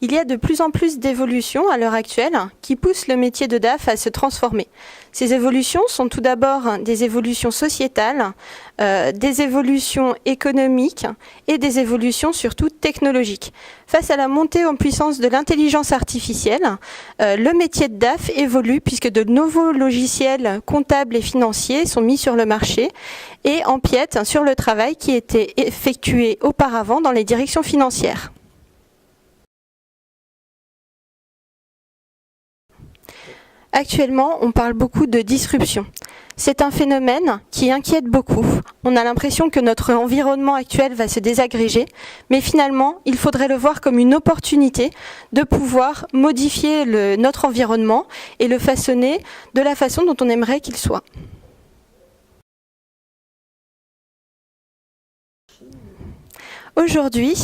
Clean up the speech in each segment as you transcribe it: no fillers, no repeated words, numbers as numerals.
Il y a de plus en plus d'évolutions à l'heure actuelle qui poussent le métier de DAF à se transformer. Ces évolutions sont tout d'abord des évolutions sociétales, des évolutions économiques et des évolutions surtout technologiques. Face à la montée en puissance de l'intelligence artificielle, le métier de DAF évolue puisque de nouveaux logiciels comptables et financiers sont mis sur le marché et empiètent sur le travail qui était effectué auparavant dans les directions financières. Actuellement, on parle beaucoup de disruption. C'est un phénomène qui inquiète beaucoup. On a l'impression que notre environnement actuel va se désagréger, mais finalement, il faudrait le voir comme une opportunité de pouvoir modifier notre environnement et le façonner de la façon dont on aimerait qu'il soit. Aujourd'hui,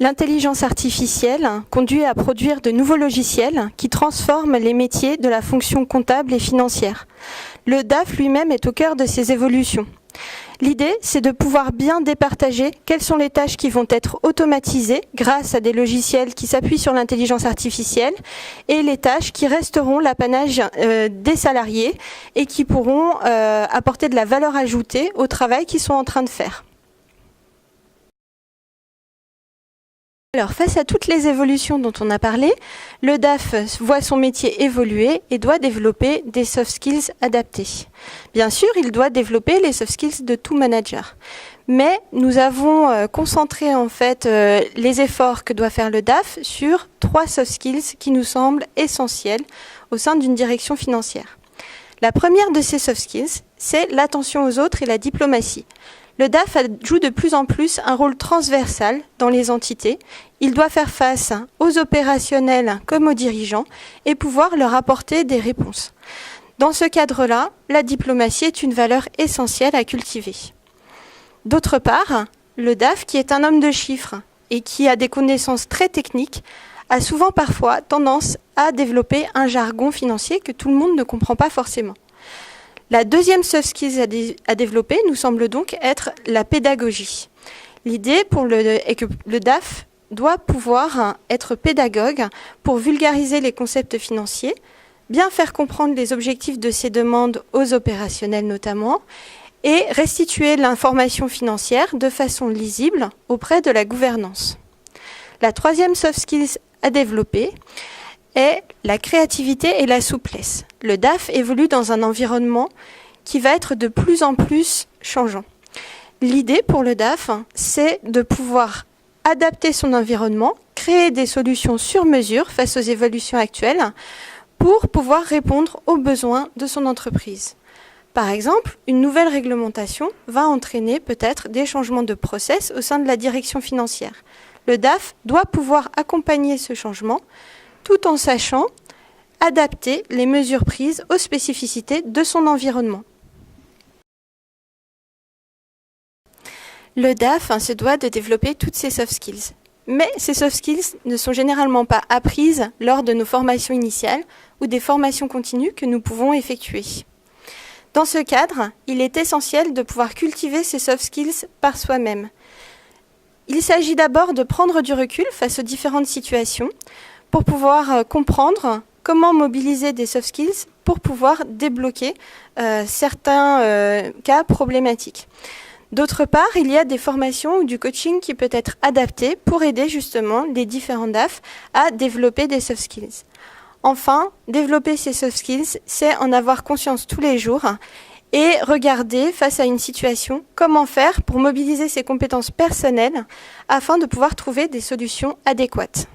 l'intelligence artificielle conduit à produire de nouveaux logiciels qui transforment les métiers de la fonction comptable et financière. Le DAF lui-même est au cœur de ces évolutions. L'idée, c'est de pouvoir bien départager quelles sont les tâches qui vont être automatisées grâce à des logiciels qui s'appuient sur l'intelligence artificielle et les tâches qui resteront l'apanage des salariés et qui pourront apporter de la valeur ajoutée au travail qu'ils sont en train de faire. Alors, face à toutes les évolutions dont on a parlé, le DAF voit son métier évoluer et doit développer des soft skills adaptés. Bien sûr, il doit développer les soft skills de tout manager. Mais nous avons concentré en fait les efforts que doit faire le DAF sur 3 soft skills qui nous semblent essentiels au sein d'une direction financière. La première de ces soft skills, c'est l'attention aux autres et la diplomatie. Le DAF joue de plus en plus un rôle transversal dans les entités. Il doit faire face aux opérationnels comme aux dirigeants et pouvoir leur apporter des réponses. Dans ce cadre-là, la diplomatie est une valeur essentielle à cultiver. D'autre part, le DAF, qui est un homme de chiffres et qui a des connaissances très techniques, a souvent parfois tendance à développer un jargon financier que tout le monde ne comprend pas forcément. La deuxième soft skills à développer nous semble donc être la pédagogie. L'idée est que le DAF doit pouvoir être pédagogue pour vulgariser les concepts financiers, bien faire comprendre les objectifs de ses demandes aux opérationnels notamment, et restituer l'information financière de façon lisible auprès de la gouvernance. La troisième soft skills à développer est la créativité et la souplesse. Le DAF évolue dans un environnement qui va être de plus en plus changeant. L'idée pour le DAF, c'est de pouvoir adapter son environnement, créer des solutions sur mesure face aux évolutions actuelles pour pouvoir répondre aux besoins de son entreprise. Par exemple, une nouvelle réglementation va entraîner peut-être des changements de process au sein de la direction financière. Le DAF doit pouvoir accompagner ce changement tout en sachant adapter les mesures prises aux spécificités de son environnement. Le DAF se doit de développer toutes ces soft skills. Mais ces soft skills ne sont généralement pas apprises lors de nos formations initiales ou des formations continues que nous pouvons effectuer. Dans ce cadre, il est essentiel de pouvoir cultiver ces soft skills par soi-même. Il s'agit d'abord de prendre du recul face aux différentes situations pour pouvoir comprendre comment mobiliser des soft skills pour pouvoir débloquer certains cas problématiques. D'autre part, il y a des formations ou du coaching qui peut être adapté pour aider justement les différents DAF à développer des soft skills. Enfin, développer ces soft skills, c'est en avoir conscience tous les jours et regarder face à une situation comment faire pour mobiliser ses compétences personnelles afin de pouvoir trouver des solutions adéquates.